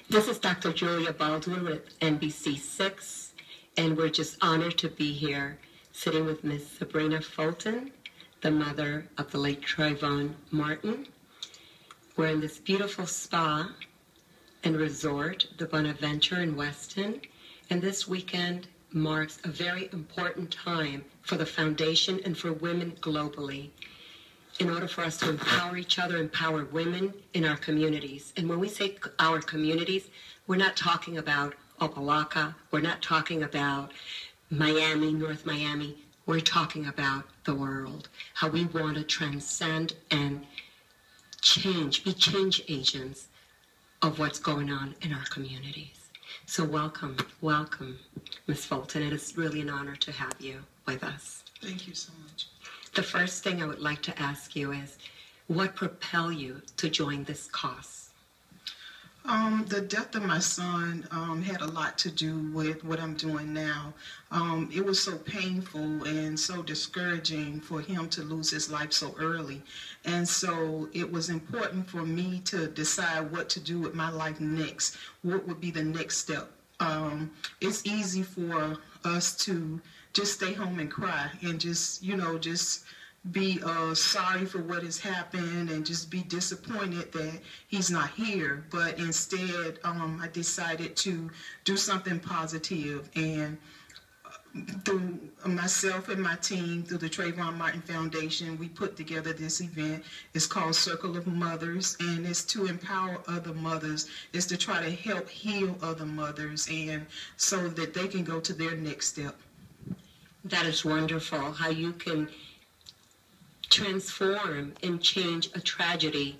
This is Dr. Julia Baldwin with NBC 6, and we're just honored to be here sitting with Miss Sybrina Fulton, the mother of the late Trayvon Martin. We're in this beautiful spa and resort, the Bonadventure in Weston, and this weekend marks a very important time for the foundation and for women globally, in order for us to empower each other, empower women in our communities. And when we say our communities, we're not talking about Opelika, we're not talking about Miami, North Miami, we're talking about the world, how we want to transcend and change, be change agents of what's going on in our communities. So welcome, Ms. Fulton. It is really an honor to have you with us. Thank you so much. The first thing I would like to ask you is, what propelled you to join this cause? The death of my son had a lot to do with what I'm doing now. It was so painful and so discouraging for him to lose his life so early. And so it was important for me to decide what to do with my life next. What would be the next step? It's easy for us to just stay home and cry and just be sorry for what has happened and just be disappointed that he's not here. But instead, I decided to do something positive, and through myself and my team, through the Trayvon Martin Foundation, we put together this event. It's called Circle of Mothers, and it's to empower other mothers. It's to try to help heal other mothers, and so that they can go to their next step. That is wonderful, how you can transform and change a tragedy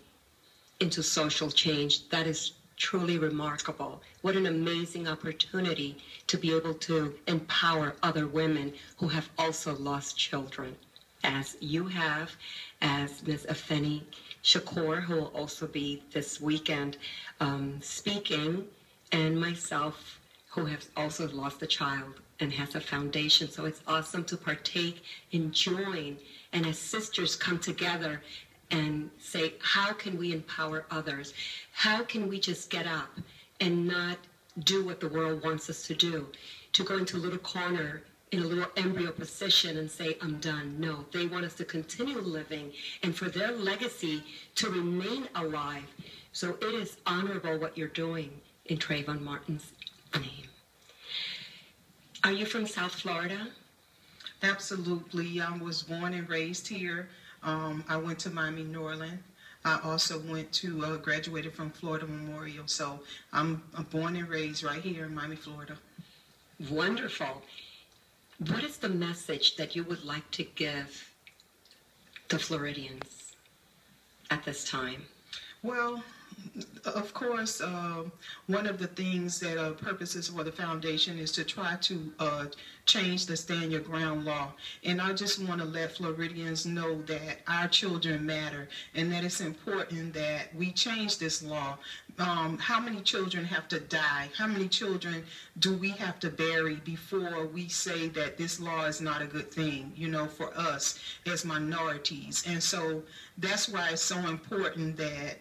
into social change. That is truly remarkable. What an amazing opportunity to be able to empower other women who have also lost children, as you have, as Ms. Afeni Shakur, who will also be this weekend speaking, and myself, who have also lost a child and has a foundation. So it's awesome to partake and join, and as sisters come together and say, how can we empower others? How can we just get up and not do what the world wants us to do? To go into a little corner in a little embryo position and say, I'm done. No, they want us to continue living and for their legacy to remain alive. So it is honorable what you're doing in Trayvon Martin's name. Are you from South Florida? Absolutely. I was born and raised here. I went to Miami, New Orleans. I also went to, graduated from Florida Memorial. So I'm born and raised right here in Miami, Florida. Wonderful. What is the message that you would like to give the Floridians at this time? Well, of course, one of the things that purposes for the foundation is to try to change the Stand Your Ground law. And I just want to let Floridians know that our children matter and that it's important that we change this law. How many children have to die? How many children do we have to bury before we say that this law is not a good thing, for us as minorities? And so that's why it's so important that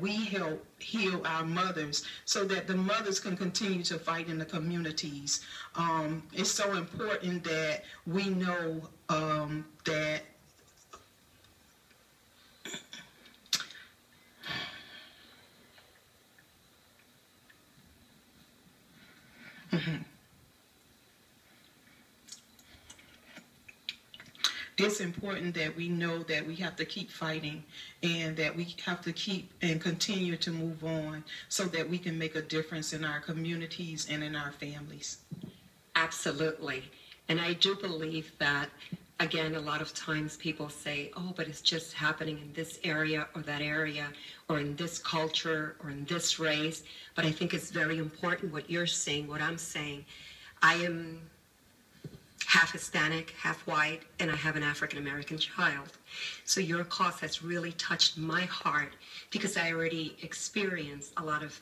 we help heal our mothers so that the mothers can continue to fight in the communities. It's so important that we know that it's important that we know that we have to keep fighting and that we have to keep and continue to move on so that we can make a difference in our communities and in our families. Absolutely. And I do believe that, again, a lot of times people say, oh, but it's just happening in this area or that area or in this culture or in this race. But I think it's very important what you're saying, what I'm saying. I am half Hispanic, half white, and I have an African-American child. So your cause has really touched my heart because I already experienced a lot of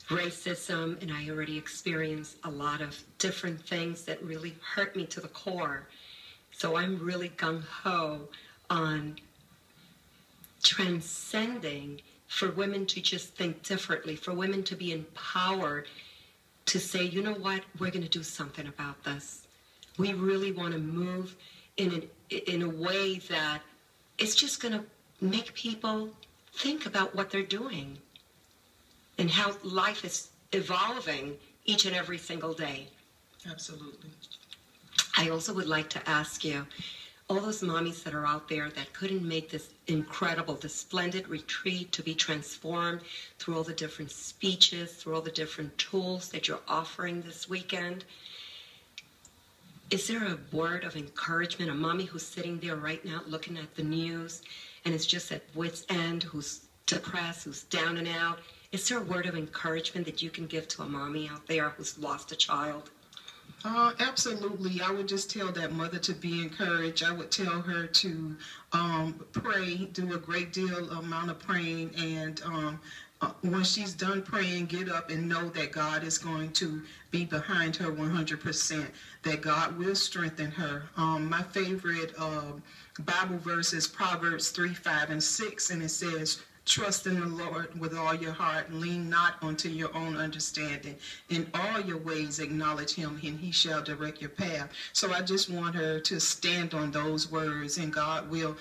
racism, and I already experienced a lot of different things that really hurt me to the core. So I'm really gung-ho on transcending for women to just think differently, for women to be empowered to say, you know what, we're going to do something about this. We really want to move in a way that it's just going to make people think about what they're doing and how life is evolving each and every single day. Absolutely. I also would like to ask you, all those mommies that are out there that couldn't make this incredible, this splendid retreat to be transformed through all the different speeches, through all the different tools that you're offering this weekend, is there a word of encouragement, a mommy who's sitting there right now looking at the news and is just at wit's end, who's depressed, who's down and out? Is there a word of encouragement that you can give to a mommy out there who's lost a child? Absolutely. I would just tell that mother to be encouraged. I would tell her to pray, do a great deal amount of praying, and when she's done praying, get up and know that God is going to be behind her 100%, that God will strengthen her. My favorite Bible verse is Proverbs 3, 5, and 6, and it says, trust in the Lord with all your heart, and lean not unto your own understanding. In all your ways acknowledge him, and he shall direct your path. So I just want her to stand on those words, and God will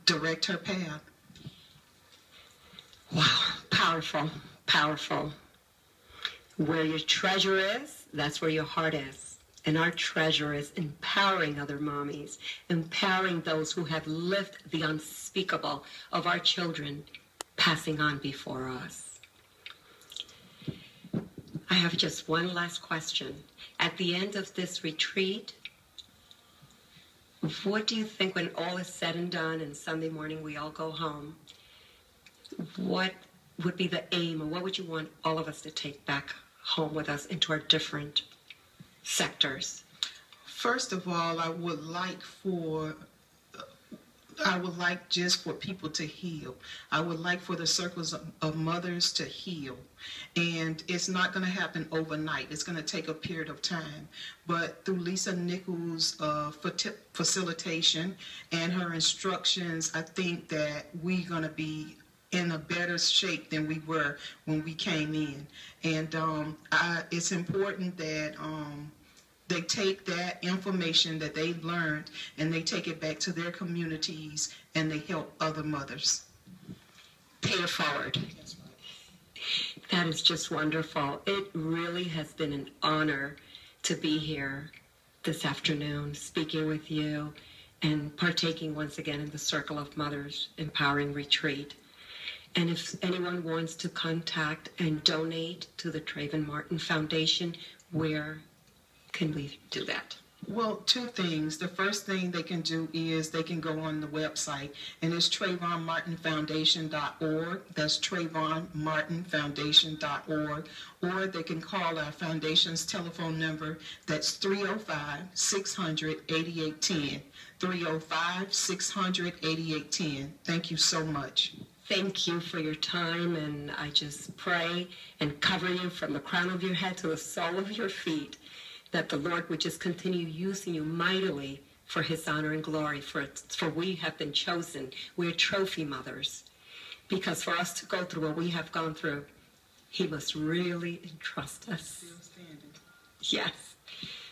direct her path. Wow, powerful, powerful. Where your treasure is, that's where your heart is. And our treasure is empowering other mommies, empowering those who have lived the unspeakable of our children passing on before us. I have just one last question. At the end of this retreat, what do you think when all is said and done and Sunday morning we all go home, what would be the aim, or what would you want all of us to take back home with us into our different sectors? First of all, I would like just for people to heal. I would like for the circles of mothers to heal. And it's not going to happen overnight. It's going to take a period of time. But through Lisa Nichols' facilitation and her instructions, I think that we're going to be in a better shape than we were when we came in. And it's important that they take that information that they've learned and they take it back to their communities and they help other mothers. Pay it forward. That is just wonderful. It really has been an honor to be here this afternoon, speaking with you and partaking once again in the Circle of Mothers Empowering Retreat. And if anyone wants to contact and donate to the Trayvon Martin Foundation, where can we do that? Well, two things. The first thing they can do is they can go on the website, and it's TrayvonMartinFoundation.org. That's TrayvonMartinFoundation.org. Or they can call our foundation's telephone number. That's 305-600-8810. 305-600-8810. Thank you so much. Thank you for your time, and I just pray and cover you from the crown of your head to the sole of your feet, that the Lord would just continue using you mightily for his honor and glory, for we have been chosen. We're trophy mothers, because for us to go through what we have gone through, he must really entrust us. Yes.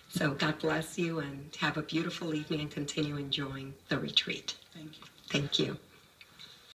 So God bless you, and have a beautiful evening and continue enjoying the retreat. Thank you. Thank you.